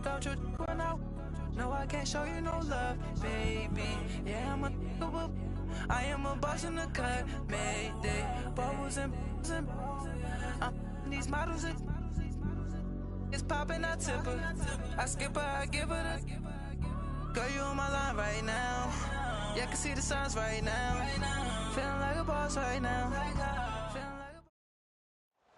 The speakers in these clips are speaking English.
Don't you run out? No, I can't show you no love, baby. Yeah, I am a boss in the cut, mayday. Bubbles and these models are it's popping, I tip her. I skip her, I give her the girl, you on my line right now. Yeah, I can see the signs right now. Feeling like a boss right now.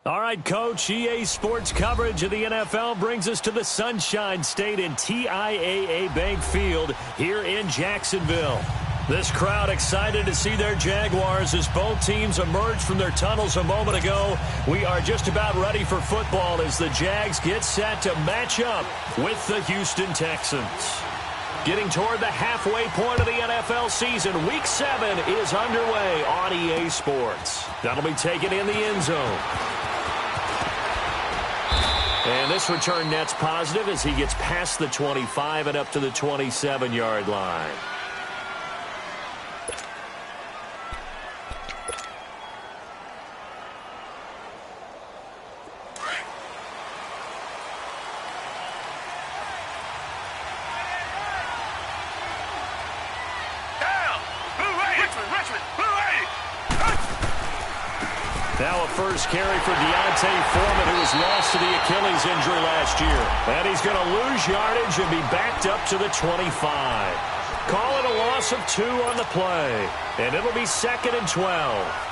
All right, Coach, EA Sports coverage of the NFL brings us to the Sunshine State in TIAA Bank Field here in Jacksonville. This crowd excited to see their Jaguars as both teams emerged from their tunnels a moment ago. We are just about ready for football as the Jags get set to match up with the Houston Texans. Getting toward the halfway point of the NFL season, Week 7 is underway on EA Sports. That'll be taken in the end zone. And this return net's positive as he gets past the 25 and up to the 27-yard line. Now a first carry for Deontay Foreman, who was lost to the Achilles injury last year. And he's going to lose yardage and be backed up to the 25. Call it a loss of 2 on the play. And it'll be 2nd and 12.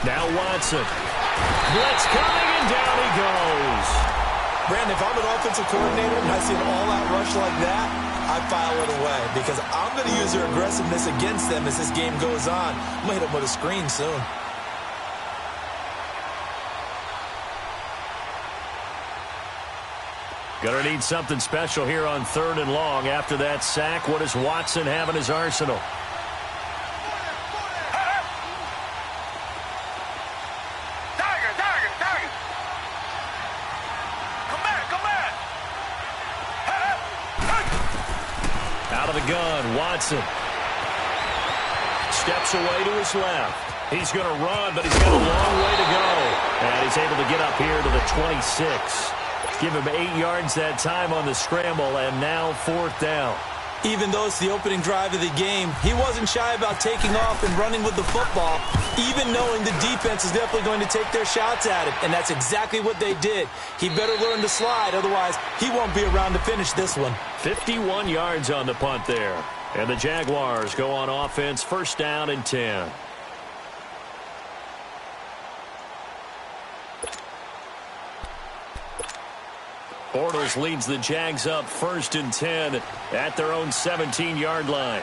Now Watson. Blitz coming, and down he goes. Brandon, if I'm an offensive coordinator and I see an all-out rush like that, I file it away because I'm going to use their aggressiveness against them as this game goes on. I'm going to hit them with a screen soon. Going to need something special here on 3rd and long. After that sack, what does Watson have in his arsenal? Watson steps away to his left. He's going to run, but he's got a long way to go. And he's able to get up here to the 26. Give him 8 yards that time on the scramble, and now 4th down. Even though it's the opening drive of the game, he wasn't shy about taking off and running with the football, even knowing the defense is definitely going to take their shots at it. And that's exactly what they did. He better learn to slide, otherwise he won't be around to finish this one. 51 yards on the punt there. And the Jaguars go on offense, 1st down and 10. Bortles leads the Jags up 1st and 10 at their own 17-yard line.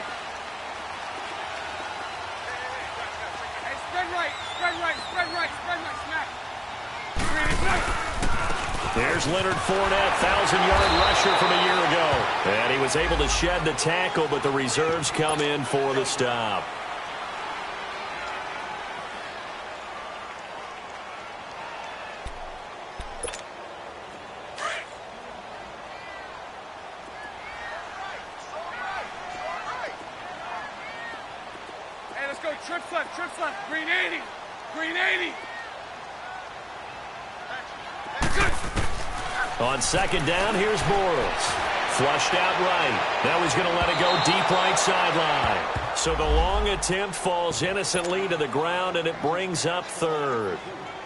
Hey, spread right, snap. There's Leonard Fournette, 1,000-yard rusher from a year ago. And he was able to shed the tackle, but the reserves come in for the stop. Trips left, green 80, green 80. On 2nd down, here's Bortles. Flushed out right. Now he's going to let it go deep right sideline. So the long attempt falls innocently to the ground, and it brings up 3rd.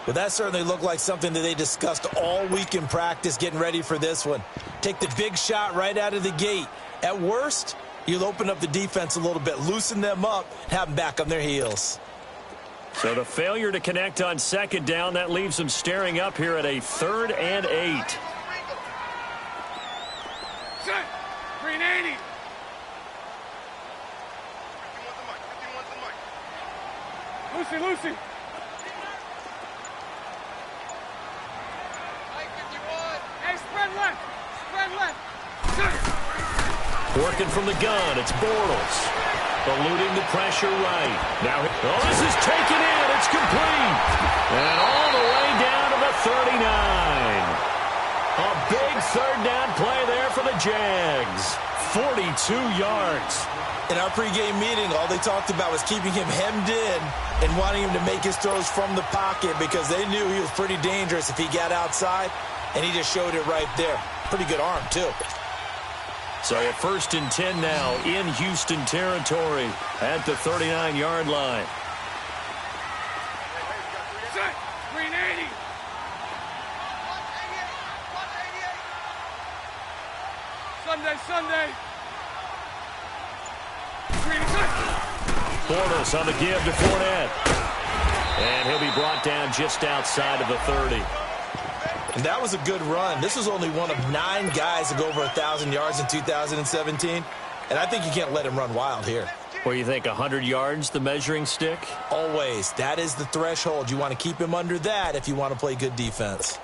Well, that certainly looked like something that they discussed all week in practice getting ready for this one. Take the big shot right out of the gate. At worst, you'll open up the defense a little bit, loosen them up, and have them back on their heels. So the failure to connect on 2nd down, that leaves them staring up here at a 3rd and 8. Green 80. Lucy. Hey, spread left. Working from the gun, it's Bortles. Eluding the pressure right. Now, this is taken in. It's complete. And all third down play there for the Jags. 42 yards. In our pregame meeting, all they talked about was keeping him hemmed in and wanting him to make his throws from the pocket because they knew he was pretty dangerous if he got outside, and he just showed it right there. Pretty good arm, too. So a 1st and 10 now in Houston territory at the 39-yard line. Set. Green 80. Sunday. Green set. Bortles on the give to Fournette. And he'll be brought down just outside of the 30. And that was a good run. This was only one of 9 guys to go over 1,000 yards in 2017. And I think you can't let him run wild here. What do you think, 100 yards, the measuring stick? Always. That is the threshold. You want to keep him under that if you want to play good defense.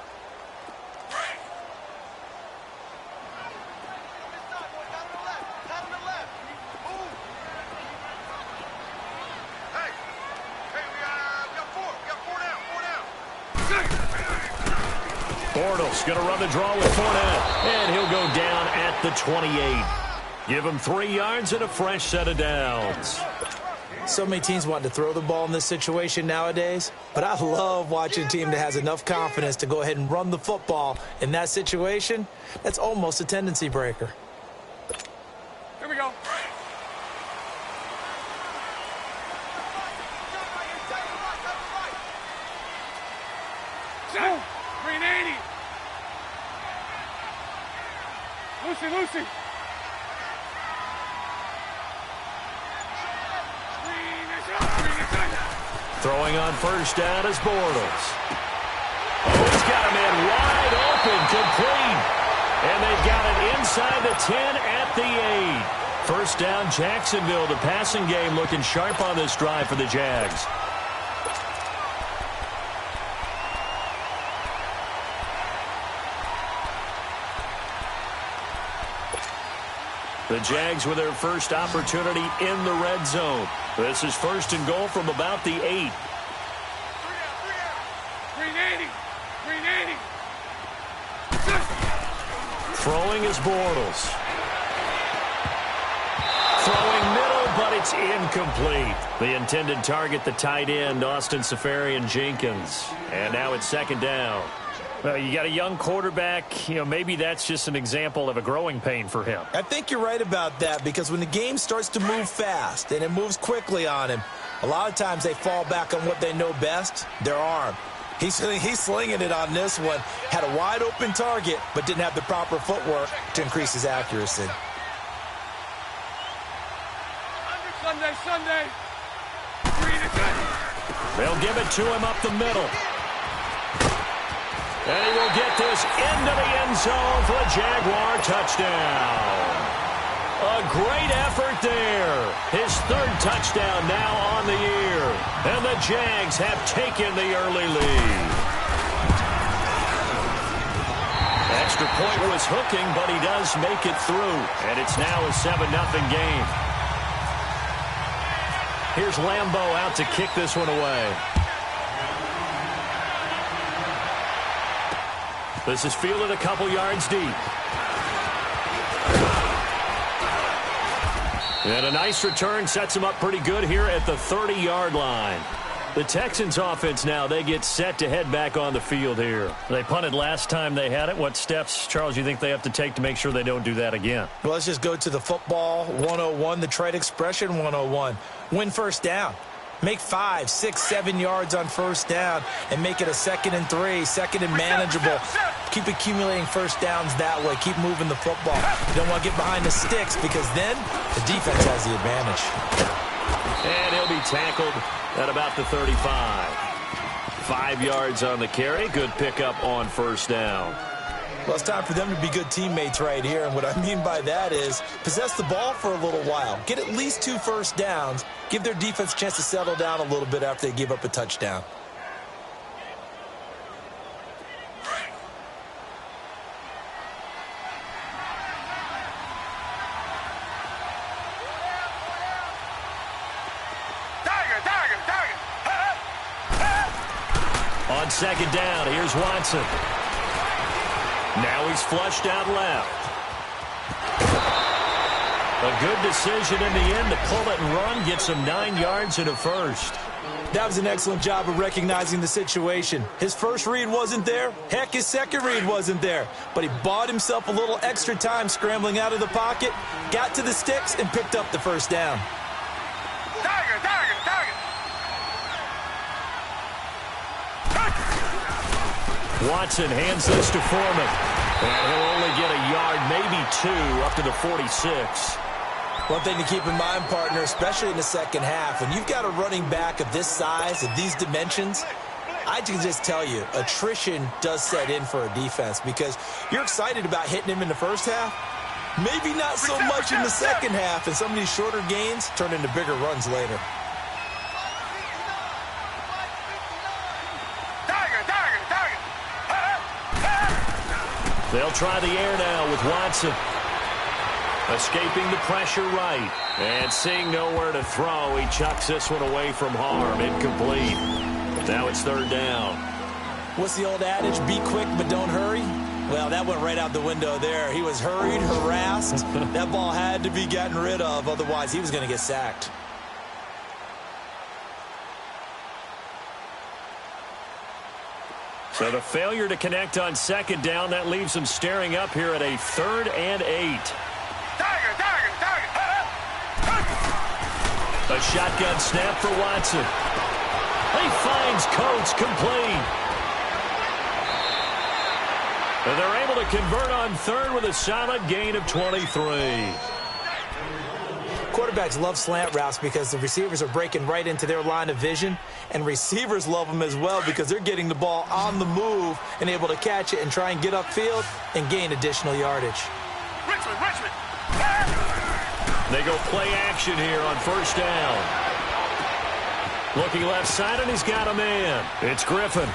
Bortles going to run the draw with Fournette, and he'll go down at the 28. Give him 3 yards and a fresh set of downs. So many teams want to throw the ball in this situation nowadays, but I love watching a team that has enough confidence to go ahead and run the football in that situation. That's almost a tendency breaker. Here we go. Set. Green 80. Lucy. Throwing on 1st down is Bortles. Oh, he's got a man wide open, complete. And they've got it inside the 10 at the 8. 1st down, Jacksonville. The passing game looking sharp on this drive for the Jags. The Jags with their first opportunity in the red zone. This is 1st and goal from about the 8. Green 80. Throwing is Bortles. Throwing middle, but it's incomplete. The intended target, the tight end, Austin Seferian-Jenkins. And now it's 2nd down. Well, you got a young quarterback. Maybe that's just an example of a growing pain for him. I think you're right about that because when the game starts to move fast and it moves quickly on him, a lot of times they fall back on what they know best, their arm. He's slinging it on this one. Had a wide open target, but didn't have the proper footwork to increase his accuracy. Sunday. Green and set. They'll give it to him up the middle. And he will get this into the end zone for a Jaguar touchdown. A great effort there. His 3rd touchdown now on the year. And the Jags have taken the early lead. Extra point was hooking, but he does make it through. And it's now a 7-0 game. Here's Lambeau out to kick this one away. This is fielded a couple yards deep. And a nice return sets him up pretty good here at the 30-yard line. The Texans offense now, they get set to head back on the field here. They punted last time they had it. What steps, Charles, you think they have to take to make sure they don't do that again? Well, let's just go to the football 101, the trade expression 101. Win 1st down. Make 5, 6, 7 yards on 1st down and make it a 2nd and 3, 2nd and manageable. Keep accumulating 1st downs that way. Keep moving the football. You don't want to get behind the sticks because then the defense has the advantage. And he'll be tackled at about the 35. 5 yards on the carry. Good pickup on 1st down. Well, it's time for them to be good teammates right here. And what I mean by that is possess the ball for a little while. Get at least 2 1st downs. Give their defense a chance to settle down a little bit after they give up a touchdown. On 2nd down, here's Watson. Now he's flushed out left. A good decision in the end to pull it and run, gets him 9 yards and a first. That was an excellent job of recognizing the situation. His first read wasn't there. Heck, his second read wasn't there. But he bought himself a little extra time scrambling out of the pocket, got to the sticks, and picked up the first down. Target. Watson hands this to Foreman. And he'll only get a yard, maybe 2, up to the 46. One thing to keep in mind, partner, especially in the second half, when you've got a running back of this size, of these dimensions, I can just tell you, attrition does set in for a defense because you're excited about hitting him in the first half. Maybe not so much in the second half, and some of these shorter gains turn into bigger runs later. They'll try the air now with Watson. Escaping the pressure right. And seeing nowhere to throw, he chucks this one away from harm. Incomplete. Now it's third down. What's the old adage? Be quick, but don't hurry. Well, that went right out the window there. He was hurried, harassed. That ball had to be gotten rid of. Otherwise, he was going to get sacked. So the failure to connect on second down, that leaves him staring up here at a 3rd and 8. A shotgun snap for Watson. He finds Coates complete. And they're able to convert on third with a solid gain of 23. Quarterbacks love slant routes because the receivers are breaking right into their line of vision, and receivers love them as well because they're getting the ball on the move and able to catch it and try and get upfield and gain additional yardage. Richmond. They go play action here on first down. Looking left side, and he's got a man. It's Griffin.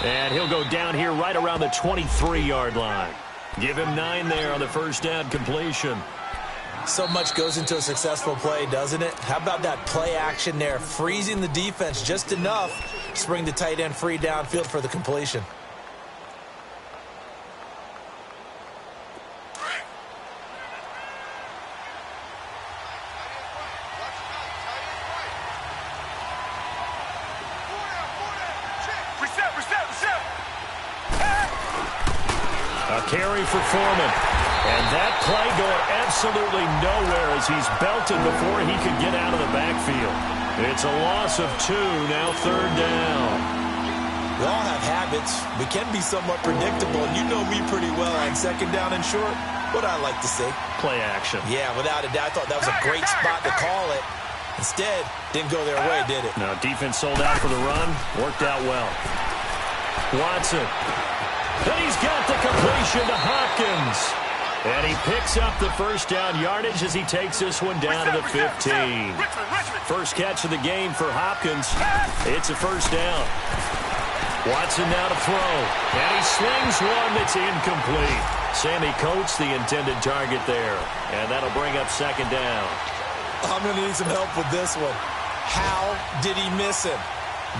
And he'll go down here right around the 23-yard line. Give him 9 there on the first down completion. So much goes into a successful play, doesn't it? How about that play action there, freezing the defense just enough to bring the tight end free downfield for the completion. A carry for Foreman. And that play going absolutely nowhere as he's belted before he could get out of the backfield. It's a loss of 2, now third down. We all have habits. We can be somewhat predictable, and you know me pretty well on second down and short. What I like to say. Play action. Yeah, without a doubt. I thought that was a great spot to call it. Instead, didn't go their way, did it? No, defense sold out for the run. Worked out well. Watson. And he's got the completion to Hopkins. And he picks up the first down yardage as he takes this one down to the 15. First catch of the game for Hopkins. It's a first down. Watson now to throw. And he slings one that's incomplete. Sammy Coates, the intended target there. And that'll bring up second down. I'm going to need some help with this one. How did he miss him?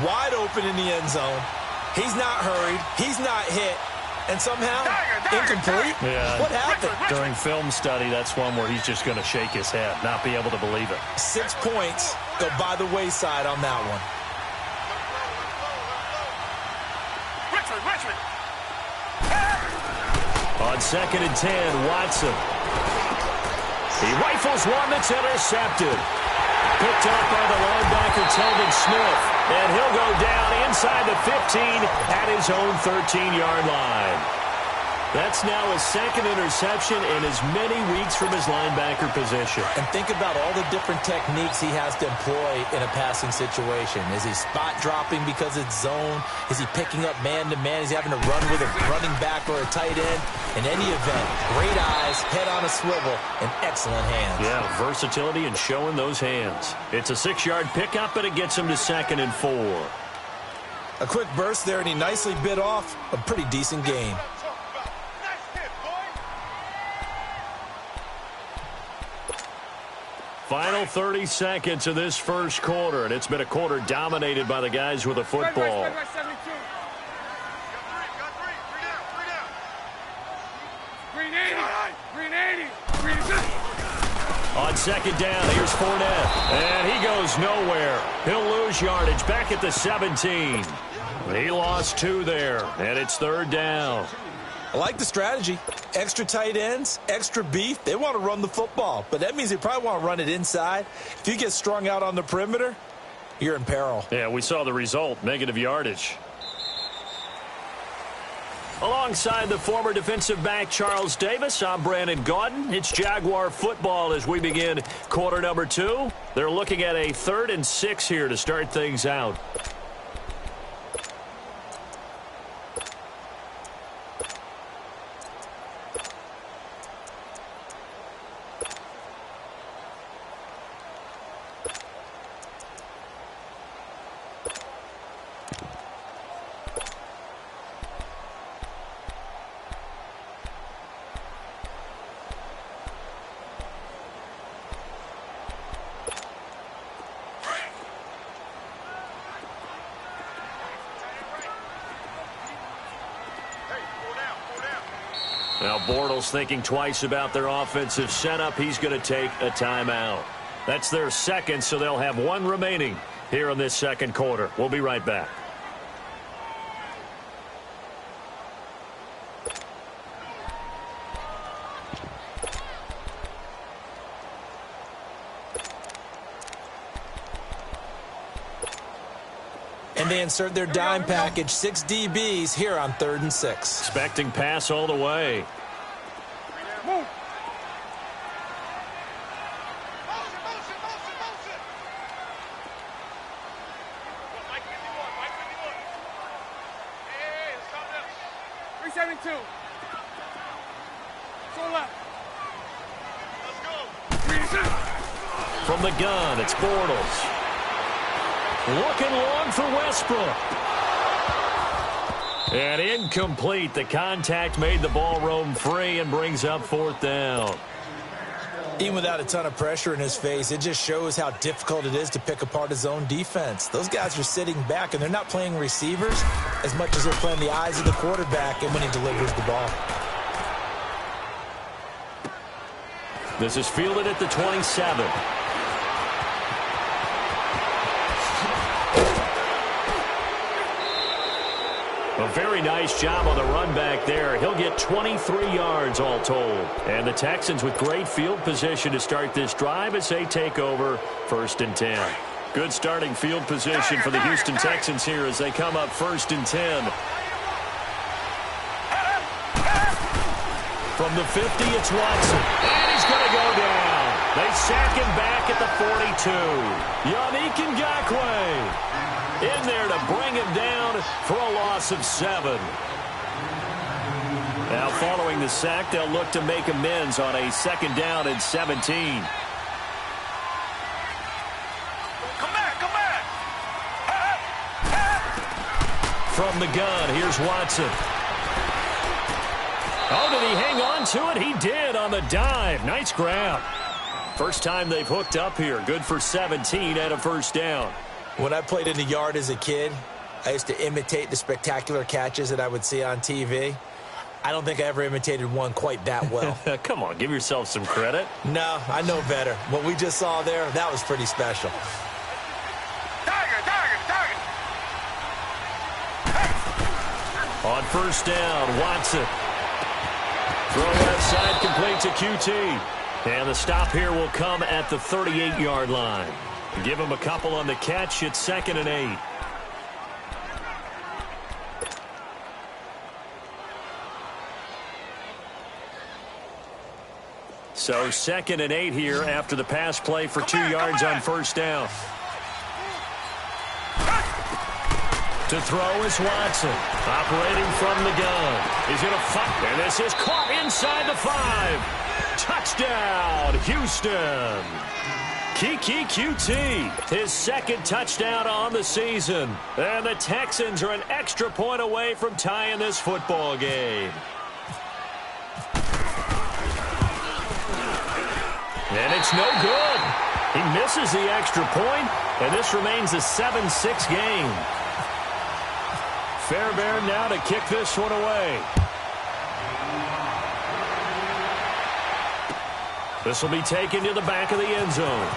Wide open in the end zone. He's not hurried. He's not hit. And somehow, incomplete? Yeah. What happened? During film study, that's one where he's just going to shake his head, not be able to believe it. 6 points go by the wayside on that one. Richmond. On 2nd and 10, Watson. He rifles one that's intercepted. Picked up by the linebacker, Telvin Smith. And he'll go down inside the 15 at his own 13-yard line. That's now his second interception in as many weeks from his linebacker position. And think about all the different techniques he has to employ in a passing situation. Is he spot dropping because it's zone? Is he picking up man-to-man? Is he having to run with a running back or a tight end? In any event, great eyes, head on a swivel, and excellent hands. Yeah, versatility and showing those hands. It's a 6-yard pickup, and it gets him to 2nd and 4. A quick burst there, and he nicely bit off a pretty decent game. Final 30 seconds of this first quarter, and it's been a quarter dominated by the guys with the football. Green 80. Green 80. Green 80. On second down, here's Fournette. And he goes nowhere. He'll lose yardage back at the 17. He lost 2 there, and it's third down. I like the strategy. Extra tight ends, extra beef. They want to run the football, but that means they probably want to run it inside. If you get strung out on the perimeter, you're in peril. Yeah, we saw the result, negative yardage. Alongside the former defensive back Charles Davis, I'm Brandon Gaudin. It's Jaguar football as we begin quarter number 2. They're looking at a 3rd and 6 here to start things out. Now Bortles thinking twice about their offensive setup. He's going to take a timeout. That's their second, so they'll have 1 remaining here in this second quarter. We'll be right back. And they insert their dime package, 6 DBs here on 3rd and 6. Expecting pass all the way. Move. Mike 51, Mike 51. Hey, let's count this. 372. So left. Let's go. 386. From the gun, it's Bortles. Looking long for Westbrook. And incomplete. The contact made the ball roam free and brings up 4th down. Even without a ton of pressure in his face, it just shows how difficult it is to pick apart his own defense. Those guys are sitting back, and they're not playing receivers as much as they're playing the eyes of the quarterback and when he delivers the ball. This is fielded at the 27. A very nice job on the run back there. He'll get 23 yards all told. And the Texans with great field position to start this drive as they take over 1st and 10. Good starting field position for the Houston Texans here as they come up 1st and 10. From the 50, it's Watson. And he's going to go down. They sack him back at the 42. Yannick Ngakoue in there to bring him down for a loss of 7. Now, following the sack, they'll look to make amends on a 2nd down and 17. Come back. From the gun, here's Watson. Oh, did he hang on to it? He did on the dive. Nice grab. First time they've hooked up here. Good for 17 and a 1st down. When I played in the yard as a kid, I used to imitate the spectacular catches that I would see on TV. I don't think I ever imitated one quite that well. Come on, give yourself some credit. No, I know better. What we just saw there, that was pretty special. Tiger. On 1st down, Watson. Throw left side, complete to QT. And the stop here will come at the 38-yard line. Give him a couple on the catch. It's 2nd and 8. So 2nd and 8 here after the pass play for 2 yards on 1st down. To throw is Watson. Operating from the gun. He's going to fight. And this is caught inside the 5. Touchdown, Houston. Kiki QT, his 2nd touchdown on the season. And the Texans are an extra point away from tying this football game. And it's no good. He misses the extra point, and this remains a 7-6 game. Fairbairn now to kick this one away. This will be taken to the back of the end zone.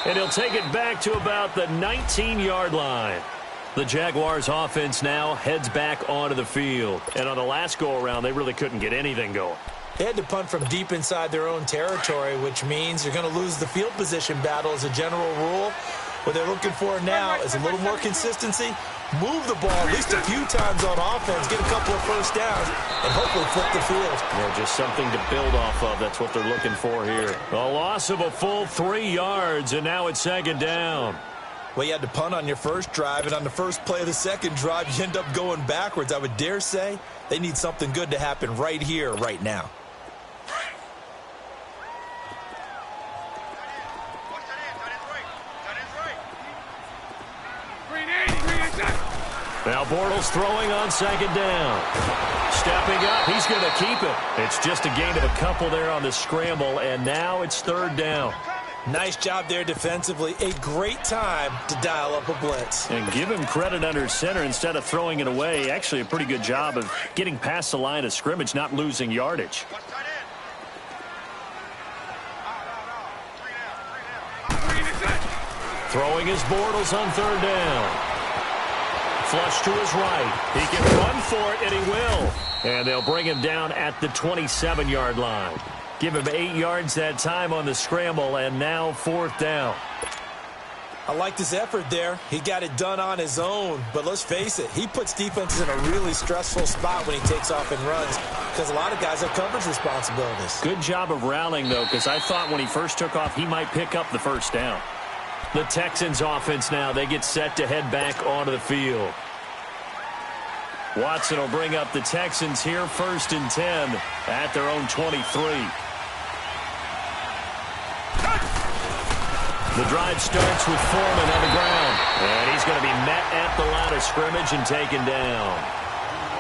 And he'll take it back to about the 19-yard line. The Jaguars offense now heads back onto the field. And on the last go-around, they really couldn't get anything going. They had to punt from deep inside their own territory, which means you're going to lose the field position battle as a general rule. What they're looking for now is a little more consistency, move the ball at least a few times on offense, get a couple of first downs, and hopefully flip the field. Yeah, just something to build off of. That's what they're looking for here. A loss of a full 3 yards, and now it's second down. Well, you had to punt on your first drive, and on the first play of the second drive, you end up going backwards. I would dare say they need something good to happen right here, right now. Now Bortles throwing on second down. Stepping up, he's going to keep it. It's just a gain of a couple there on the scramble, and now it's third down. Nice job there defensively. A great time to dial up a blitz. And give him credit under center instead of throwing it away. Actually a pretty good job of getting past the line of scrimmage, not losing yardage. Throwing his Bortles on third down. Flush to his right. He can run for it, and he will. And they'll bring him down at the 27-yard line. Give him 8 yards that time on the scramble, and now fourth down. I liked his effort there. He got it done on his own. But let's face it, he puts defenses in a really stressful spot when he takes off and runs because a lot of guys have coverage responsibilities. Good job of rallying, though, because I thought when he first took off, he might pick up the first down. The Texans offense now, they get set to head back onto the field. Watson will bring up the Texans here, 1st and 10 at their own 23. The drive starts with Foreman on the ground, and he's going to be met at the line of scrimmage and taken down.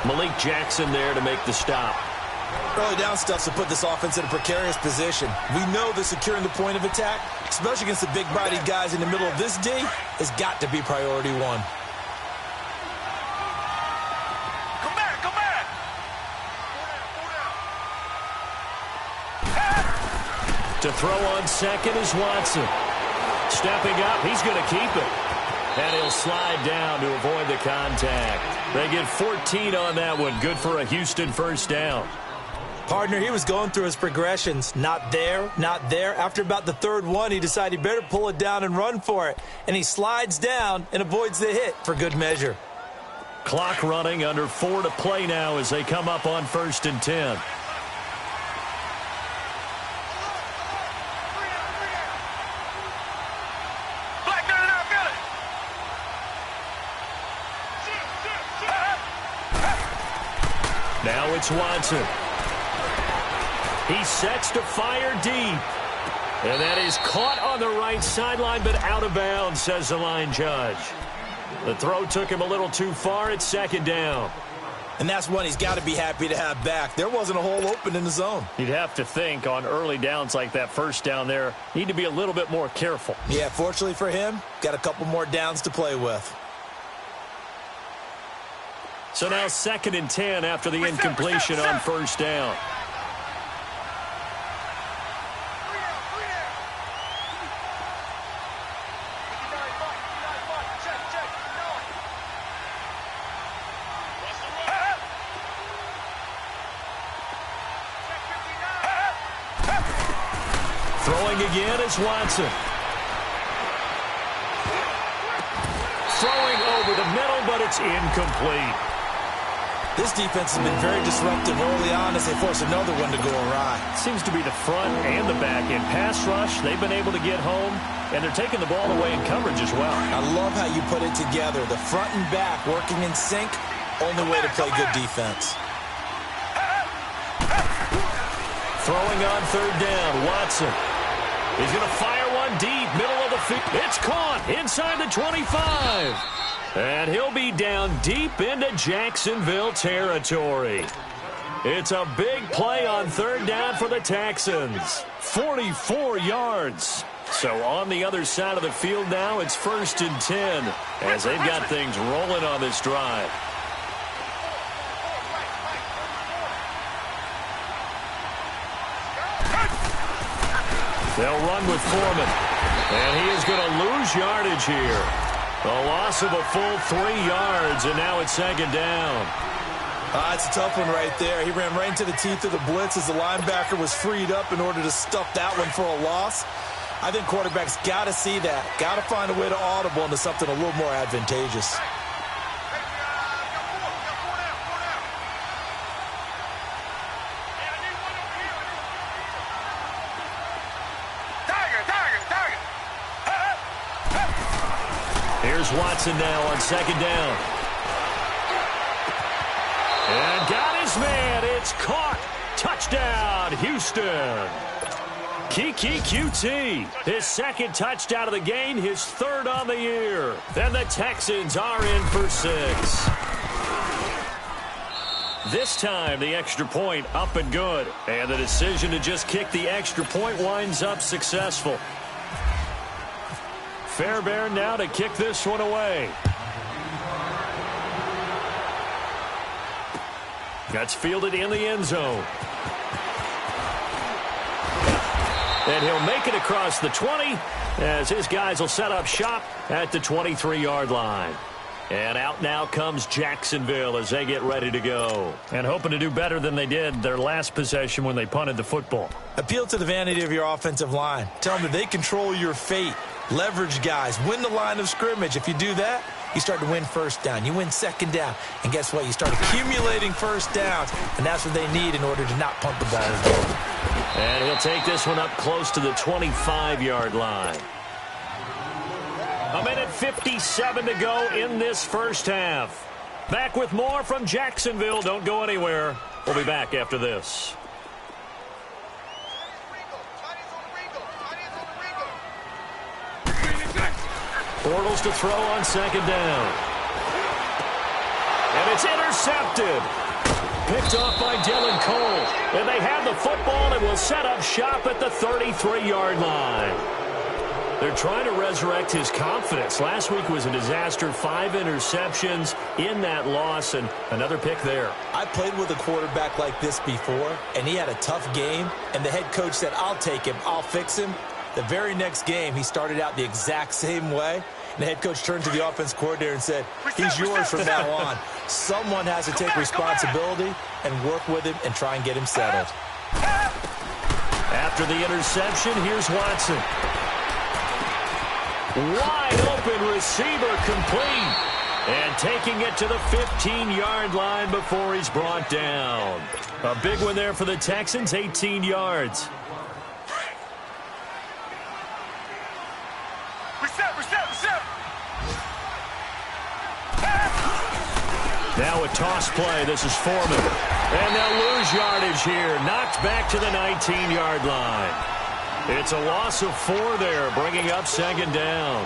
Malik Jackson there to make the stop. Early down stuff to put this offense in a precarious position. We know that securing the point of attack, especially against the big-bodied guys in the middle of this D, has got to be priority one. Come back, come back. To throw on second is Watson. Stepping up, he's going to keep it. And he'll slide down to avoid the contact. They get 14 on that one. Good for a Houston first down. Partner, he was going through his progressions. Not there, not there. After about the third one, he decided he better pull it down and run for it. And he slides down and avoids the hit for good measure. Clock running, under 4 to play now as they come up on 1st and 10. Now it's Watson. He sets to fire deep. And that is caught on the right sideline, but out of bounds, says the line judge. The throw took him a little too far. It's second down. And that's one he's got to be happy to have back. There wasn't a hole open in the zone. You'd have to think on early downs like that first down there, need to be a little bit more careful. Yeah, fortunately for him, got a couple more downs to play with. So now 2nd and 10 after the incompletion on first down. Throwing again is Watson. Throwing over the middle, but it's incomplete. This defense has been very disruptive early on as they force another one to go awry. Seems to be the front and the back end. Pass rush, they've been able to get home, and they're taking the ball away in coverage as well. I love how you put it together. The front and back working in sync, only way to play good defense. Throwing on third down, Watson. He's going to fire one deep, middle of the field. It's caught inside the 25. And he'll be down deep into Jacksonville territory. It's a big play on third down for the Texans. 44 yards. So on the other side of the field now, it's 1st and 10 as they've got things rolling on this drive. They'll run with Foreman. And he is going to lose yardage here. A loss of a full 3 yards, and now it's second down. It's a tough one right there. He ran right into the teeth of the blitz as the linebacker was freed up in order to stuff that one for a loss. I think quarterbacks got to see that. Got to find a way to audible into something a little more advantageous. Here's Watson now on second down. And got his man. It's caught. Touchdown, Houston. Kiki QT, his second touchdown of the game, his third on the year. And the Texans are in for 6. This time, the extra point up and good. And the decision to just kick the extra point winds up successful. Fairbairn now to kick this one away. That's fielded in the end zone. And he'll make it across the 20 as his guys will set up shop at the 23-yard line. And out now comes Jacksonville as they get ready to go. And hoping to do better than they did their last possession when they punted the football. Appeal to the vanity of your offensive line. Tell them that they control your fate. Leverage guys. Win the line of scrimmage. If you do that, you start to win first down. You win second down. And guess what? You start accumulating first downs. And that's what they need in order to not punt the ball. And he'll take this one up close to the 25-yard line. 1:57 to go in this first half. Back with more from Jacksonville. Don't go anywhere. We'll be back after this. Bortles to throw on second down. And it's intercepted. Picked off by Dylan Cole. And they have the football and will set up shop at the 33-yard line. They're trying to resurrect his confidence. Last week was a disaster. 5 interceptions in that loss, and another pick there. I played with a quarterback like this before, and he had a tough game, and the head coach said, I'll take him, I'll fix him. The very next game, he started out the exact same way, and the head coach turned to the offense coordinator and said, he's yours from now on. Someone has to take responsibility and work with him and try and get him settled. After the interception, here's Watson. Wide open receiver complete. And taking it to the 15-yard line before he's brought down. A big one there for the Texans, 18 yards. Reset. Now a toss play. This is Foreman. And they'll lose yardage here. Knocked back to the 19-yard line. It's a loss of 4 there, bringing up second down.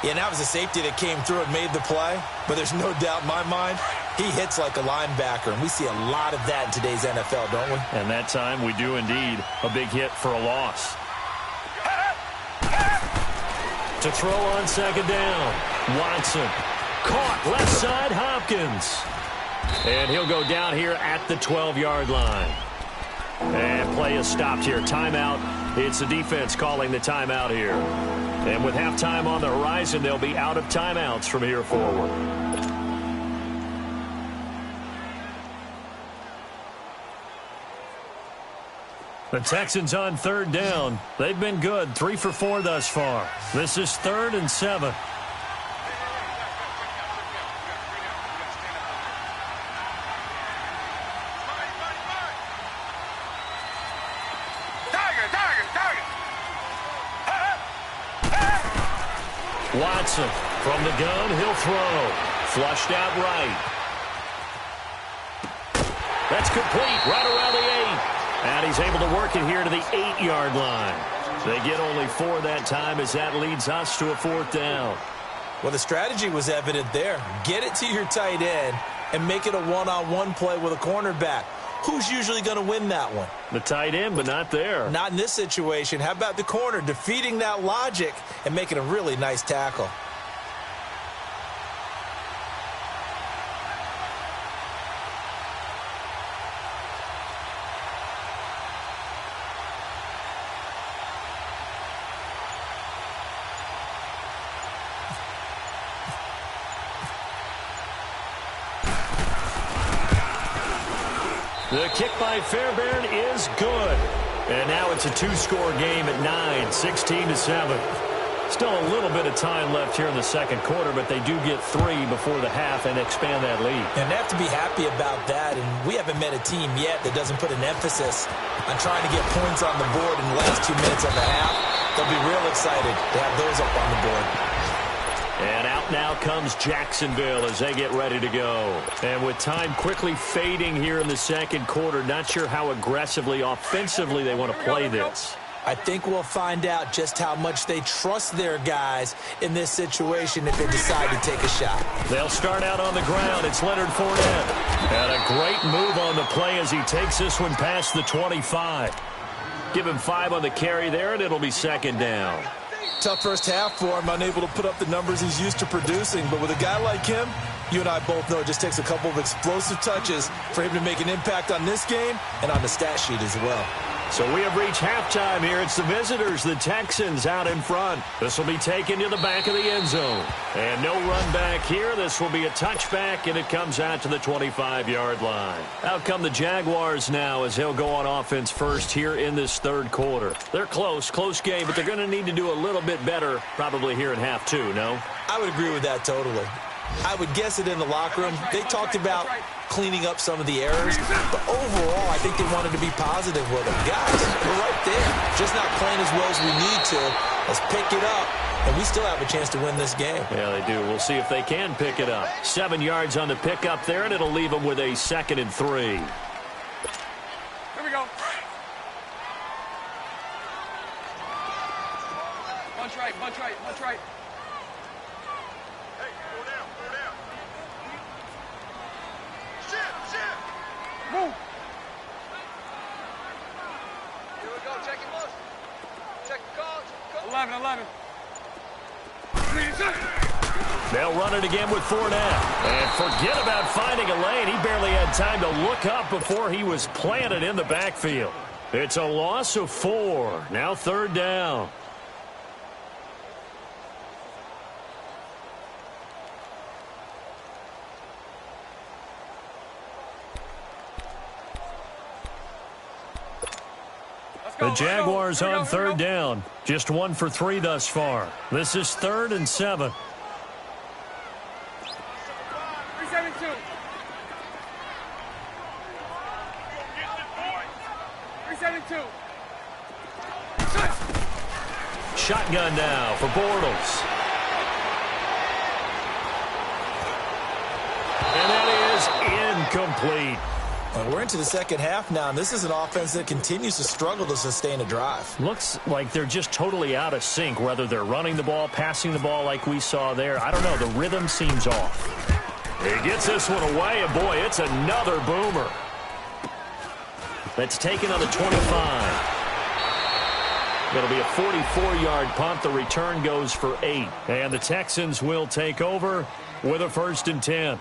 Yeah, that was a safety that came through and made the play. But there's no doubt in my mind, he hits like a linebacker. And we see a lot of that in today's NFL, don't we? And that time we do indeed. A big hit for a loss. To throw on second down. Watson. Caught left side, Hopkins. And he'll go down here at the 12-yard line. And play is stopped here. Timeout. It's the defense calling the timeout here. And with halftime on the horizon, they'll be out of timeouts from here forward. The Texans on third down. They've been good. 3 for 4 thus far. This is 3rd and 7. Watson from the gun, he'll throw. Flushed out right. That's complete right around the 8. And he's able to work it here to the 8-yard line. They get only 4 that time as that leads us to a 4th down. Well, the strategy was evident there. Get it to your tight end and make it a one-on-one play with a cornerback. Who's usually going to win that one? The tight end, but not there. Not in this situation. How about the corner defeating that logic and making a really nice tackle? The kick by Fairbairn is good. And now it's a two-score game at 9, 16-7. Still a little bit of time left here in the second quarter, but they do get 3 before the half and expand that lead. And they have to be happy about that, and we haven't met a team yet that doesn't put an emphasis on trying to get points on the board in the last 2 minutes of the half. They'll be real excited to have those up on the board. And out now comes Jacksonville as they get ready to go. And with time quickly fading here in the second quarter, not sure how aggressively, offensively they want to play this. I think we'll find out just how much they trust their guys in this situation if they decide to take a shot. They'll start out on the ground. It's Leonard Fournette. And a great move on the play as he takes this one past the 25. Give him 5 on the carry there, and it'll be second down. Tough first half for him, unable to put up the numbers he's used to producing. But with a guy like him, you and I both know it just takes a couple of explosive touches for him to make an impact on this game and on the stat sheet as well. So we have reached halftime here. It's the visitors, the Texans, out in front. This will be taken to the back of the end zone. And no run back here. This will be a touchback, and it comes out to the 25-yard line. Out come the Jaguars now as they'll go on offense first here in this third quarter. They're close game, but they're going to need to do a little bit better probably here in half two, no? I would agree with that totally. I would guess it in the locker room. They talked about cleaning up some of the errors, but overall, I think they wanted to be positive with them. Guys, we're right there. Just not playing as well as we need to. Let's pick it up, and we still have a chance to win this game. Yeah, they do. We'll see if they can pick it up. 7 yards on the pickup there, and it'll leave them with a 2nd and 3. Here we go. Punch right, punch right, punch right. Hey, go down, go down. Shit. Move. Here we go, check your muscle. Check the cards. 11. They'll run it again with Fournette. And forget about finding a lane. He barely had time to look up before he was planted in the backfield. It's a loss of 4. Now 3rd down. The Jaguars on 3rd down. Just 1 for 3 thus far. This is 3rd and 7. 372. Shotgun now for Bortles. And that is incomplete. And we're into the second half now, and this is an offense that continues to struggle to sustain a drive. Looks like they're just totally out of sync, whether they're running the ball, passing the ball like we saw there. I don't know. The rhythm seems off. He gets this one away, and boy, it's another boomer. That's taken on the 25. It'll be a 44-yard punt. The return goes for 8. And the Texans will take over with a 1st and 10.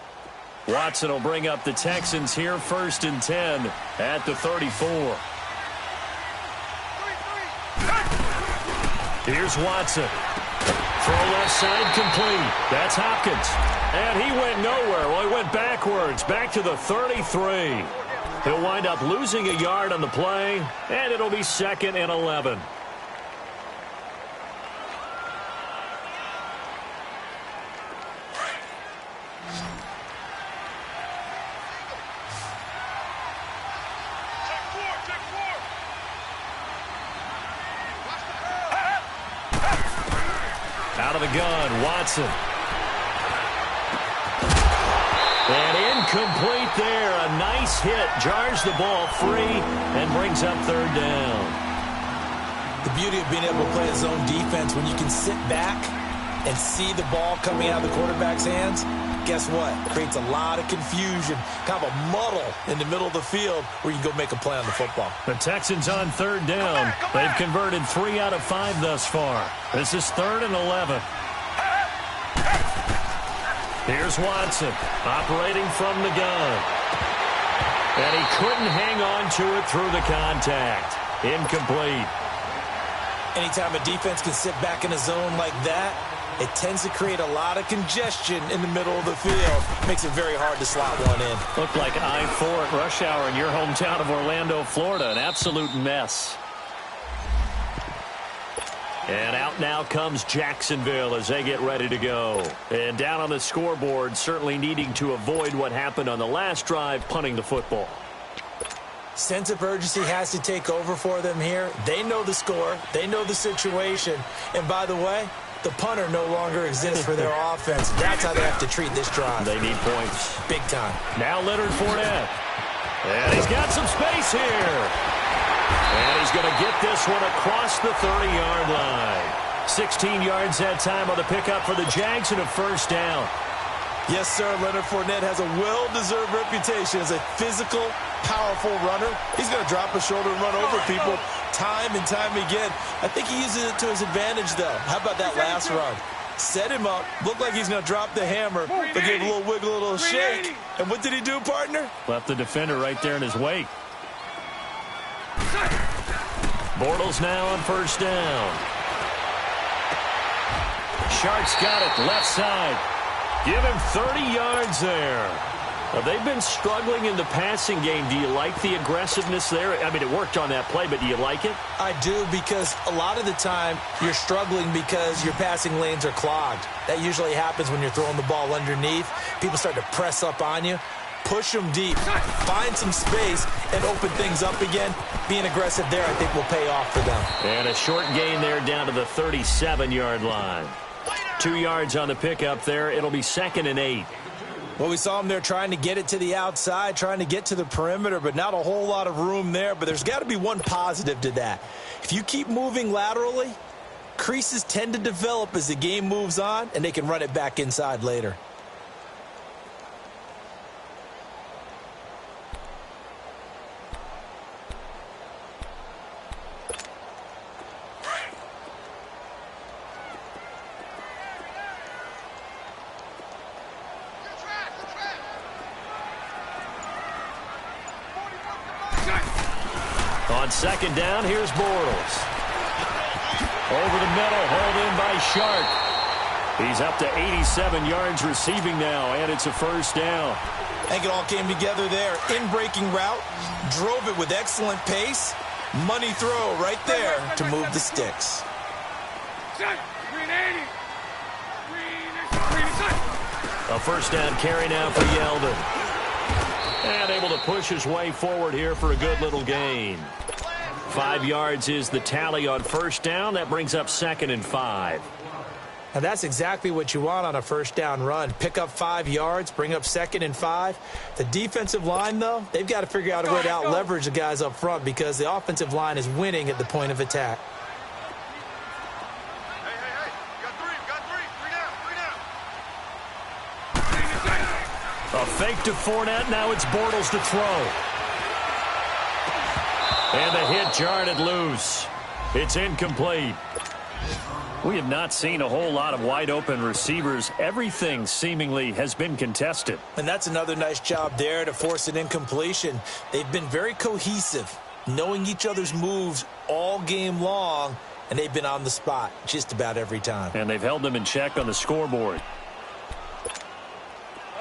Watson will bring up the Texans here, 1st and 10 at the 34. Here's Watson. Throw left side complete. That's Hopkins. And he went nowhere. Well, he went backwards, back to the 33. He'll wind up losing a yard on the play, and it'll be 2nd and 11. Out of the gun, Watson. And incomplete there. A nice hit. Jars the ball free and brings up 3rd down. The beauty of being able to play a zone defense when you can sit back and see the ball coming out of the quarterback's hands, guess what? Creates a lot of confusion, kind of a muddle in the middle of the field where you can go make a play on the football. The Texans on 3rd down. They've converted 3 out of 5 thus far. This is 3rd and 11. Here's Watson operating from the gun. And he couldn't hang on to it through the contact. Incomplete. Anytime a defense can sit back in a zone like that, It tends to create a lot of congestion in the middle of the field. Makes it very hard to slot one in. Looked like I-4 at rush hour in your hometown of Orlando, Florida. An absolute mess. And out now comes Jacksonville as they get ready to go. And down on the scoreboard, certainly needing to avoid what happened on the last drive, punting the football. Sense of urgency has to take over for them here. They know the score. They know the situation. And by the way, the punter no longer exists for their offense. That's how they have to treat this drive. They need points. Big time. Now Leonard Fournette. And he's got some space here. And he's going to get this one across the 30-yard line. 16 yards that time on the pickup for the Jags and a first down. Yes, sir. Leonard Fournette has a well-deserved reputation as a physical, powerful runner. He's going to drop his shoulder and run over people time and time again. I think he uses it to his advantage, though. How about that last run? Set him up. Looked like he's going to drop the hammer, but gave a little wiggle, a little shake. And what did he do, partner? Left the defender right there in his wake. Bortles now on first down. Shark's got it, left side. Give him 30 yards there. Well, they've been struggling in the passing game. Do you like the aggressiveness there? I mean, it worked on that play, but do you like it? I do, because a lot of the time you're struggling because your passing lanes are clogged. That usually happens when you're throwing the ball underneath. People start to press up on you. Push them deep, find some space, and open things up again. Being aggressive there, I think, will pay off for them. And a short gain there down to the 37-yard line. 2 yards on the pickup there. It'll be 2nd and 8. Well, we saw him there trying to get it to the outside, trying to get to the perimeter, but not a whole lot of room there. But there's got to be one positive to that. If you keep moving laterally, creases tend to develop as the game moves on, and they can run it back inside later. On second down, here's Bortles. Over the middle, hauled in by Shark. He's up to 87 yards receiving now, and it's a first down. I think it all came together there. In-breaking route, drove it with excellent pace. Money throw right there to move the sticks. A first down carry now for Yeldon. And able to push his way forward here for a good little gain. 5 yards is the tally on first down. That brings up 2nd and 5. Now that's exactly what you want on a first down run. Pick up 5 yards, bring up 2nd and 5. The defensive line, though, they've got to figure out a way to out-leverage the guys up front because the offensive line is winning at the point of attack. Hey. Got three. Three down. A fake to Fournette. Now it's Bortles to throw. And the hit jarred it loose. It's incomplete. We have not seen a whole lot of wide-open receivers. Everything seemingly has been contested. And that's another nice job there to force an incompletion. They've been very cohesive, knowing each other's moves all game long, and they've been on the spot just about every time. And they've held them in check on the scoreboard.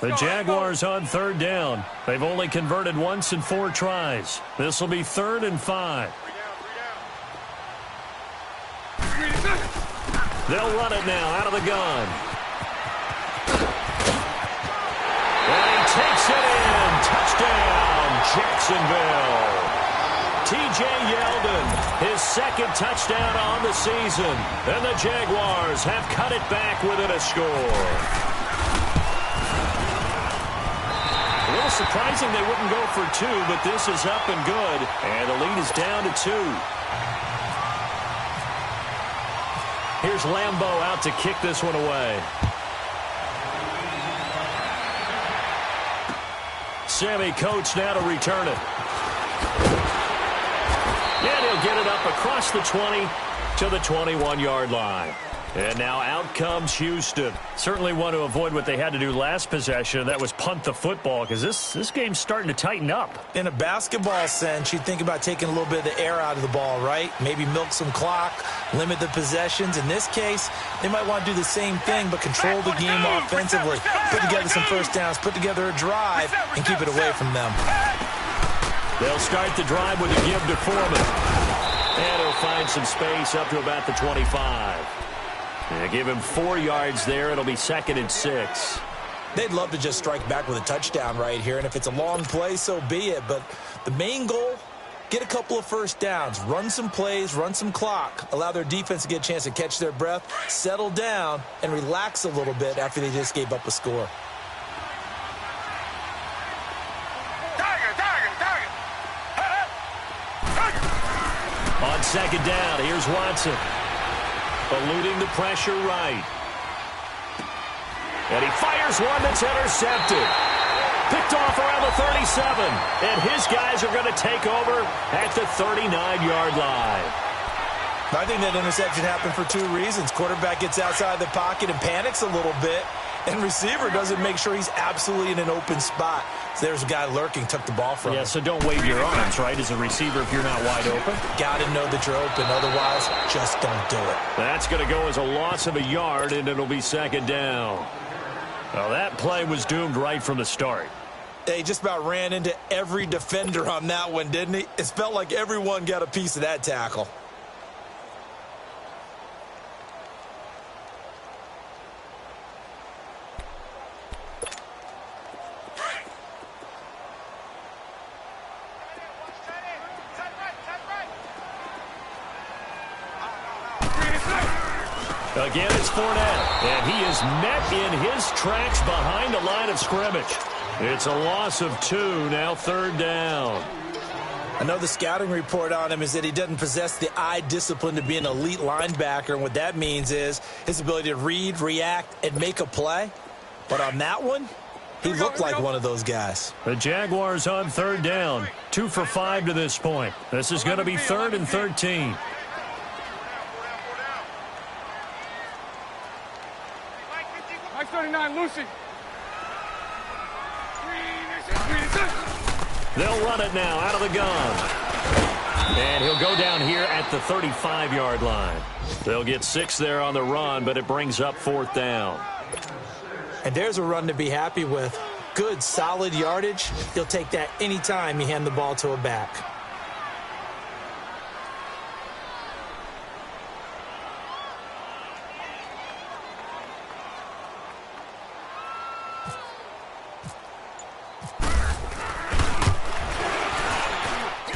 The Jaguars on third down. They've only converted once in 4 tries. This will be 3rd and 5. They'll run it now out of the gun. And he takes it in. Touchdown, Jacksonville. T.J. Yeldon, his 2nd touchdown on the season. And the Jaguars have cut it back within a score. A little surprising they wouldn't go for 2, but this is up and good. And the lead is down to 2. Here's Lambeau out to kick this one away. Sammy Coates now to return it. And he'll get it up across the 20 to the 21-yard line. And now out comes Houston. Certainly want to avoid what they had to do last possession. That was punt the football, because this game's starting to tighten up. In a basketball sense, you think about taking a little bit of the air out of the ball, right? Maybe milk some clock, limit the possessions. In this case, they might want to do the same thing, but control the game offensively. Put together some first downs, put together a drive, and keep it away from them. They'll start the drive with a give to Foreman. And he'll find some space up to about the 25. They give him 4 yards there. It'll be 2nd and 6. They'd love to just strike back with a touchdown right here, and if it's a long play, so be it. But the main goal, get a couple of first downs, run some plays, run some clock, allow their defense to get a chance to catch their breath, settle down, and relax a little bit after they just gave up a score. On 2nd down, here's Watson. Eluding the pressure right. And he fires one that's intercepted. Picked off around the 37. And his guys are going to take over at the 39-yard line. I think that interception happened for 2 reasons. Quarterback gets outside the pocket and panics a little bit. And receiver doesn't make sure he's absolutely in an open spot. So there's a guy lurking, took the ball from him. Yeah, so don't wave your arms, right, as a receiver if you're not wide open. Got to know that you're open. Otherwise, just don't do it. That's going to go as a loss of a yard, and it'll be 2nd down. Well, that play was doomed right from the start. He just about ran into every defender on that one, didn't he? It felt like everyone got a piece of that tackle. Again, it's Fournette, and he is met in his tracks behind the line of scrimmage. It's a loss of 2, now 3rd down. I know the scouting report on him is that he doesn't possess the eye discipline to be an elite linebacker, and what that means is his ability to read, react, and make a play. But on that one, he looked like one of those guys. The Jaguars on 3rd down, 2 for 5 to this point. This is going to be 3rd and 13. Mike 39, Lucy. They'll run it now out of the gun. And he'll go down here at the 35-yard line. They'll get 6 there on the run, but it brings up 4th down. And there's a run to be happy with. Good, solid yardage. He'll take that anytime you hand the ball to a back.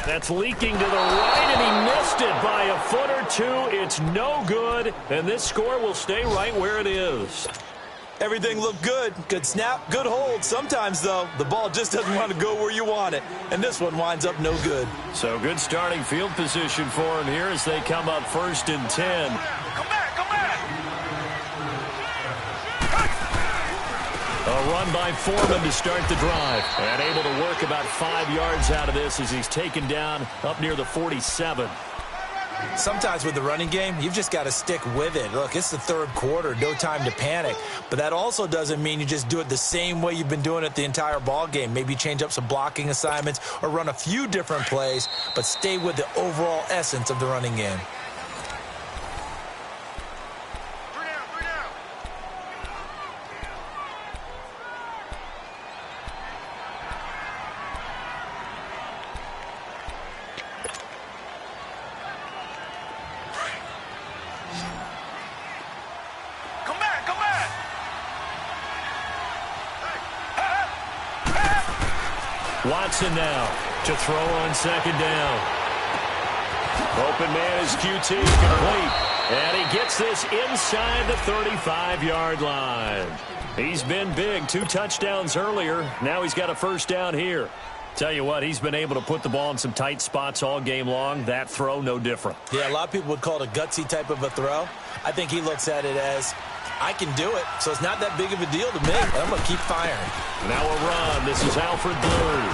That's leaking to the right, and he missed it by a foot or 2. It's no good, and this score will stay right where it is. Everything looked good. Good snap, good hold. Sometimes, though, the ball just doesn't want to go where you want it, and this one winds up no good. So good starting field position for him here as they come up 1st and 10. Come back, come back. A run by Foreman to start the drive. And able to work about 5 yards out of this as he's taken down up near the 47. Sometimes with the running game, you've just got to stick with it. Look, it's the 3rd quarter, no time to panic. But that also doesn't mean you just do it the same way you've been doing it the entire ball game. Maybe change up some blocking assignments or run a few different plays, but stay with the overall essence of the running game. Watson now to throw on 2nd down. Open man is QT, complete. And he gets this inside the 35-yard line. He's been big, 2 touchdowns earlier. Now he's got a 1st down here. Tell you what, he's been able to put the ball in some tight spots all game long. That throw, no different. Yeah, a lot of people would call it a gutsy type of a throw. I think he looks at it as, I can do it, so it's not that big of a deal to me. I'm going to keep firing. Now a run. This is Alfred Blue.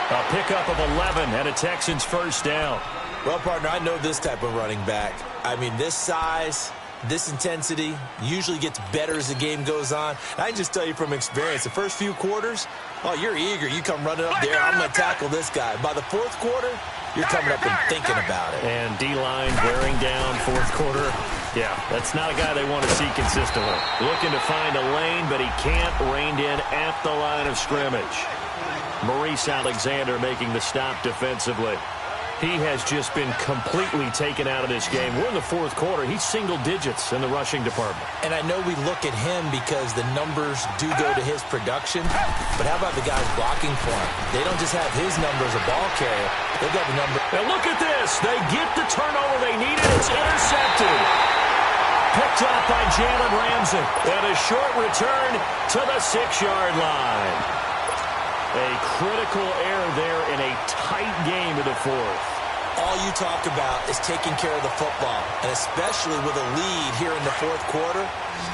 A pickup of 11 and a Texans 1st down. Well, partner, I know this type of running back. I mean, this size, this intensity usually gets better as the game goes on. And I can just tell you from experience, the first few quarters, oh, you're eager. You come running up there, I'm going to tackle this guy. By the fourth quarter, you're coming up and thinking about it. And D-line wearing down fourth quarter. Yeah, that's not a guy they want to see consistently. Looking to find a lane, but he can't. Reined in at the line of scrimmage. Maurice Alexander making the stop defensively. He has just been completely taken out of this game. We're in the fourth quarter. He's single digits in the rushing department. And I know we look at him because the numbers do go to his production, but how about the guys blocking for him? They don't just have his number as a ball carrier. They've got the number. Now look at this. They get the turnover they needed. It's intercepted. Picked off by Jalen Ramsey. And a short return to the 6-yard line. A critical error there in a tight game in the fourth. All you talk about is taking care of the football, and especially with a lead here in the fourth quarter,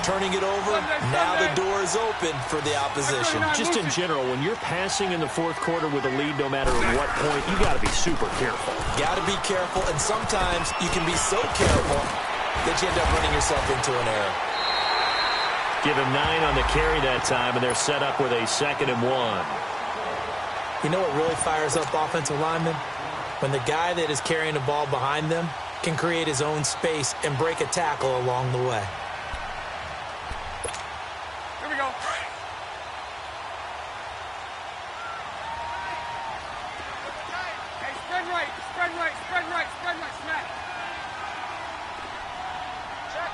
turning it over, now the door is open for the opposition. Just in general, when you're passing in the fourth quarter with a lead, no matter at what point, you got to be super careful. Got to be careful, and sometimes you can be so careful that you end up running yourself into an error. Give him 9 on the carry that time, and they're set up with a 2nd and 1. You know what really fires up offensive linemen? When the guy that is carrying the ball behind them can create his own space and break a tackle along the way. Here we go. Hey, spread right, spread right, spread right, spread right, smack. Check.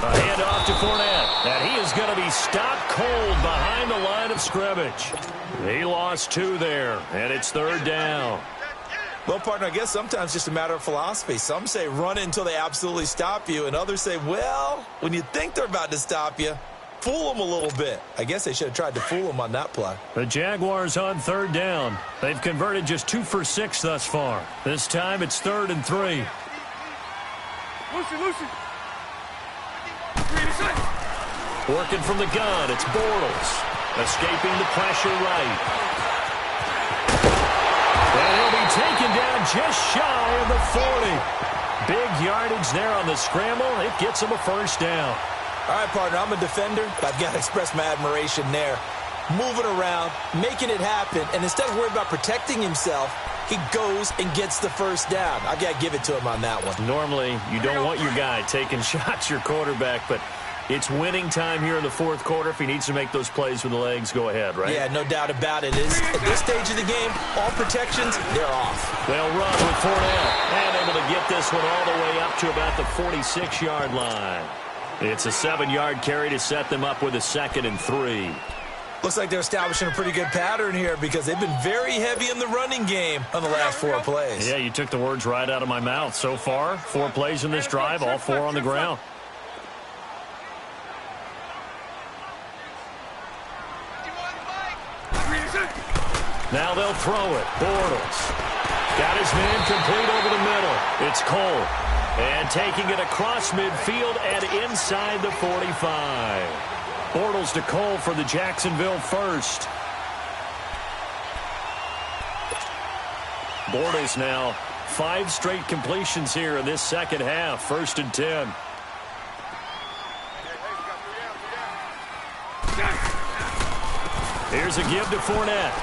A handoff to Fournette, and he is going to be stopped cold behind the line of scrimmage. He lost 2 there, and it's 3rd down. Well, partner, I guess sometimes just a matter of philosophy. Some say run it until they absolutely stop you, and others say, well, when you think they're about to stop you, fool them a little bit. I guess they should have tried to fool them on that play. The Jaguars on 3rd down. They've converted just 2 for 6 thus far. This time it's 3rd and 3. Lucy. Working from the gun, it's Bortles. Escaping the pressure right. And he'll be taken down just shy of the 40. Big yardage there on the scramble. It gets him a 1st down. All right, partner, I'm a defender. I've got to express my admiration there. Moving around, making it happen, and instead of worrying about protecting himself, he goes and gets the 1st down. I've got to give it to him on that one. Normally, you don't want your guy taking shots, your quarterback, but it's winning time here in the fourth quarter. If he needs to make those plays with the legs, go ahead, right? Yeah, no doubt about it. At this stage of the game, all protections, they're off. They'll run with Fournette, and able to get this one all the way up to about the 46-yard line. It's a 7-yard carry to set them up with a 2nd and 3. Looks like they're establishing a pretty good pattern here because they've been very heavy in the running game on the last 4 plays. Yeah, you took the words right out of my mouth. So far, 4 plays in this drive, all 4 on the ground. Now they'll throw it. Bortles got his man complete over the middle. It's Cole. And taking it across midfield and inside the 45. Bortles to Cole for the Jacksonville 1st. Bortles now 5 straight completions here in this second half. 1st and 10. Here's a give to Fournette.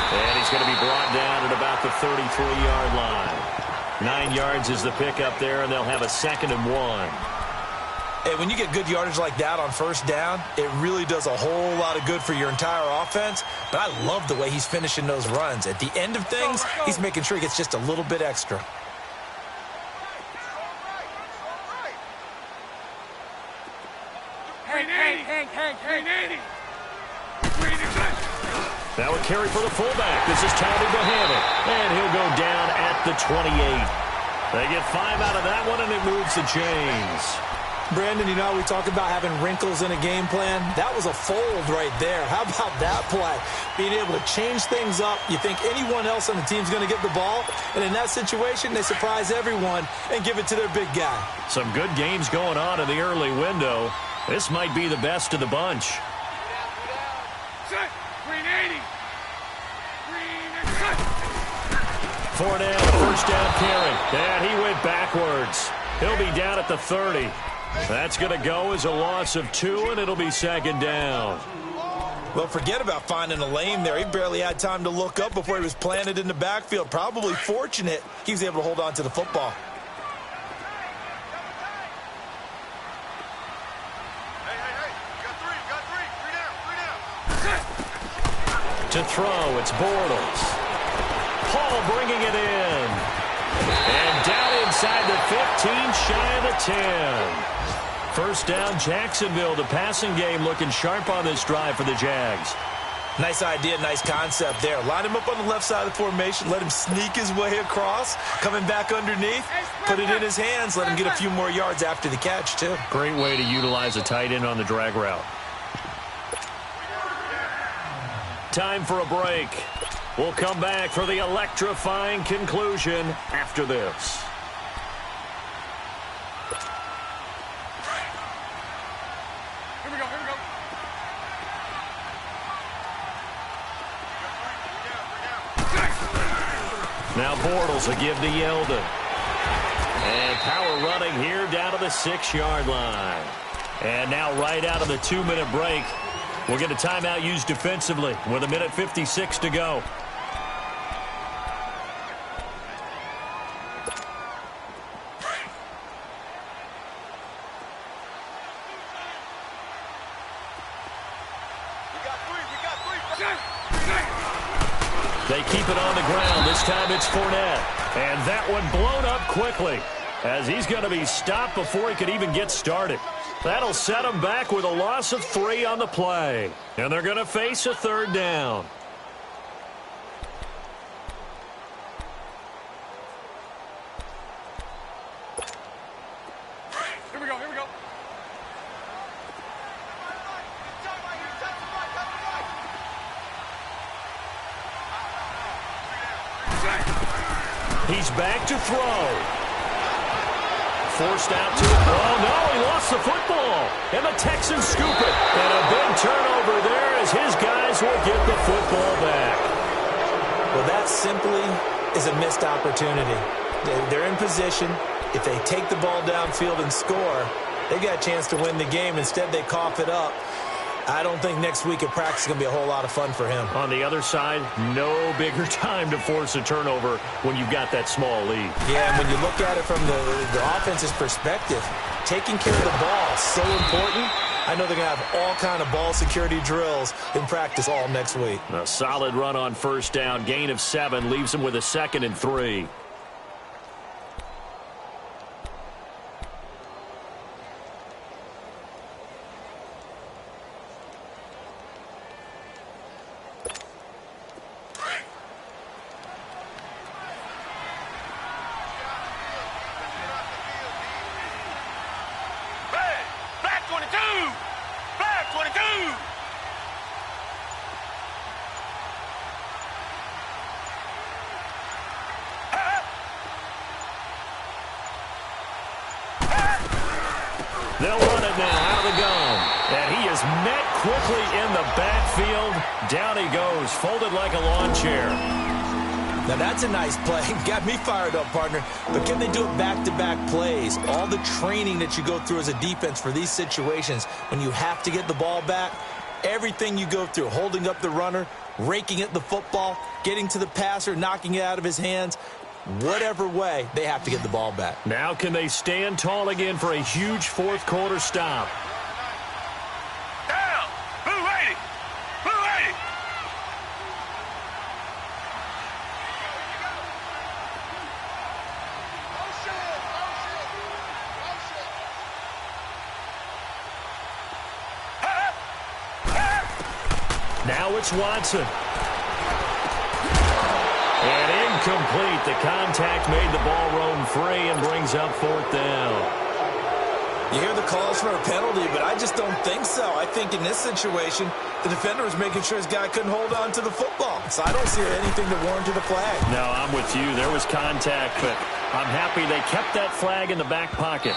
And he's going to be brought down at about the 33-yard line. 9 yards is the pickup there, and they'll have a 2nd and 1. Hey, when you get good yardage like that on 1st down, it really does a whole lot of good for your entire offense. But I love the way he's finishing those runs. At the end of things, he's making sure he gets just a little bit extra. Hey. Now a carry for the fullback. This is Tommy Bohannon. And he'll go down at the 28. They get 5 out of that one, and it moves the chains. Brandon, you know, we talk about having wrinkles in a game plan. That was a fold right there. How about that play? Being able to change things up. You think anyone else on the team's going to get the ball, and in that situation, they surprise everyone and give it to their big guy. Some good games going on in the early window. This might be the best of the bunch. Set. 380. 380. Fournette, first down carry. And he went backwards. He'll be down at the 30. That's going to go as a loss of 2, and it'll be second down. Well, forget about finding a lane there. He barely had time to look up before he was planted in the backfield. Probably fortunate he was able to hold on to the football. To throw, it's Bortles. Paul bringing it in. And down inside the 15, shy of the 10. First down, Jacksonville. The passing game looking sharp on this drive for the Jags. Nice idea, nice concept there. Line him up on the left side of the formation. Let him sneak his way across. Coming back underneath. Put it in his hands. Let him get a few more yards after the catch, too. Great way to utilize a tight end on the drag route. Time for a break. We'll come back for the electrifying conclusion after this. Here we go. Now Bortles will give to Yeldon. And power running here down to the 6-yard line. And now right out of the 2-minute break, we'll get a timeout used defensively with 1:56 to go. They keep it on the ground. This time it's Fournette. And that one blown up quickly as he's going to be stopped before he could even get started. That'll set him back with a loss of 3 on the play. And they're going to face a third down. Here we go. He's back to throw. Forced out to it. Oh, no, he lost the football. And the Texans scoop it. And a big turnover there as his guys will get the football back. Well, that simply is a missed opportunity. They're in position. If they take the ball downfield and score, they got a chance to win the game. Instead, they cough it up. I don't think next week at practice is going to be a whole lot of fun for him. On the other side, no bigger time to force a turnover when you've got that small lead. Yeah, and when you look at it from the offense's perspective, taking care of the ball is so important. I know they're going to have all kind of ball security drills in practice all next week. A solid run on first down. Gain of 7 leaves them with a 2nd and 3. They'll run it now out of the gun. And he is met quickly in the backfield. Down he goes, folded like a lawn chair. Now that's a nice play. Got me fired up, partner. But can they do it back-to-back plays? All the training that you go through as a defense for these situations, when you have to get the ball back, everything you go through, holding up the runner, raking at the football, getting to the passer, knocking it out of his hands, whatever way, they have to get the ball back. Now can they stand tall again for a huge fourth-quarter stop? Down! Blue 80! Blue 80! Now it's Watson. And incomplete. The contact made the ball roam free and brings up 4th down. You hear the calls for a penalty, but I just don't think so. I think in this situation, the defender was making sure his guy couldn't hold on to the football. So I don't see anything that warranted a flag. No, I'm with you. There was contact, but I'm happy they kept that flag in the back pocket.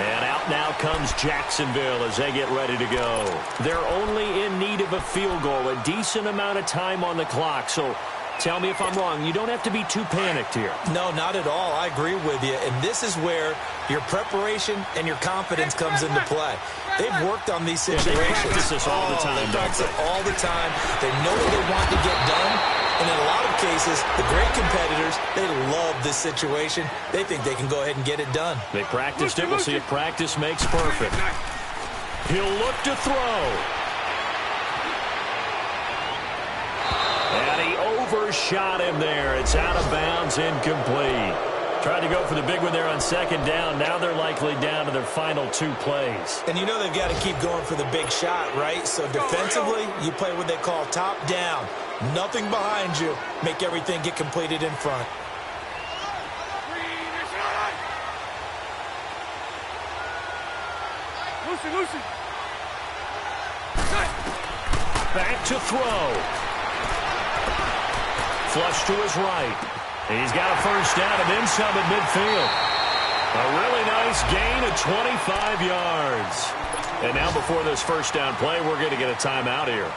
And out now comes Jacksonville as they get ready to go. They're only in need of a field goal, a decent amount of time on the clock. So tell me if I'm wrong. You don't have to be too panicked here. No, not at all. I agree with you. And this is where your preparation and your confidence comes into play. They've worked on these situations. They practice this all the time, They practice it all the time. They know what they want to get done. And in a lot of cases, the great competitors, they love this situation. They think they can go ahead and get it done. They practiced it. We'll see if practice makes perfect. He'll look to throw. And he overshot him there. It's out of bounds, incomplete. Tried to go for the big one there on second down. Now they're likely down to their final 2 plays. And you know they've got to keep going for the big shot, right? So defensively, you play what they call top down. Nothing behind you. Make everything get completed in front. Lucy. Back to throw. Flush to his right. He's got a first down and then some at midfield. A really nice gain of 25 yards. And now before this first down play, we're going to get a timeout here,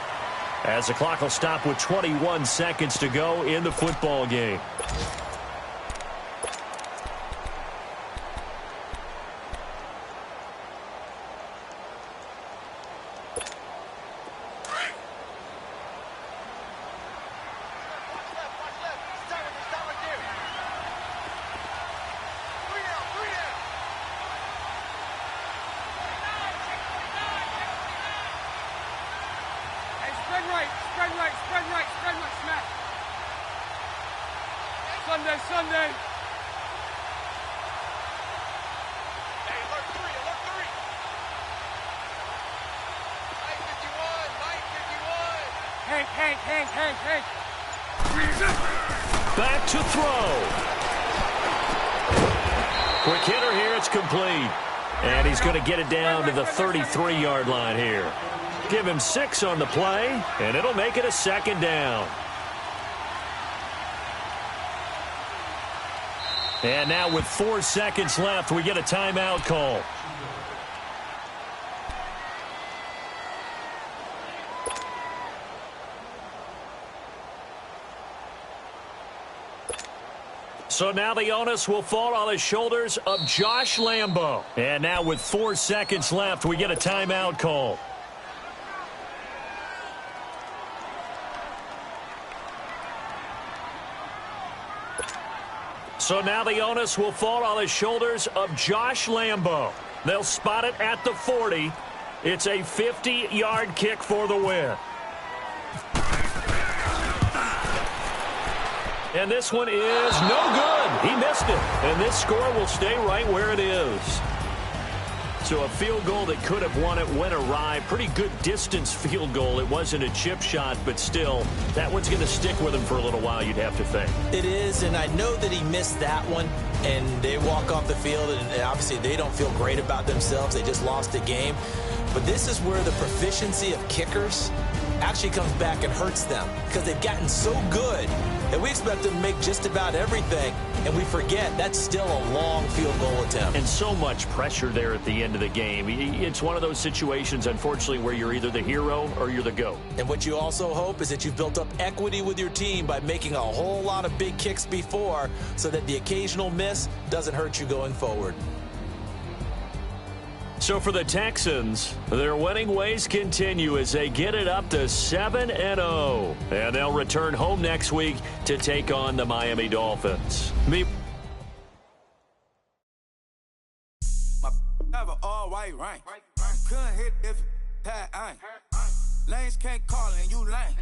as the clock will stop with 21 seconds to go in the football game. Spread right, smash. Sunday. Hey, alert 3. Mike 51. Hank. Back to throw. Quick hitter here, it's complete. And he's going to get it down to the 33-yard line here. Give him 6 on the play, and it'll make it a second down. And now with 4 seconds left, we get a timeout call. So now the onus will fall on the shoulders of Josh Lambo. And now with 4 seconds left, we get a timeout call. So now the onus will fall on the shoulders of Josh Lambo. They'll spot it at the 40. It's a 50-yard kick for the win. And this one is no good. He missed it. And this score will stay right where it is. So a field goal that could have won it went awry. Pretty good distance field goal. It wasn't a chip shot, but still, that one's going to stick with him for a little while, you'd have to think. It is, and I know that he missed that one, and they walk off the field, and obviously they don't feel great about themselves. They just lost a game. But this is where the proficiency of kickers actually comes back and hurts them, because they've gotten so good that we expect them to make just about everything, and we forget that's still a long field goal attempt. And so much pressure there at the end of the game. It's one of those situations, unfortunately, where you're either the hero or you're the GOAT. And what you also hope is that you've built up equity with your team by making a whole lot of big kicks before, so that the occasional miss doesn't hurt you going forward. So for the Texans, their winning ways continue as they get it up to 7-0. And they'll return home next week to take on the Miami Dolphins. Never all white rank. Couldn't hit if it had ain't. Lanes can't call and you lame.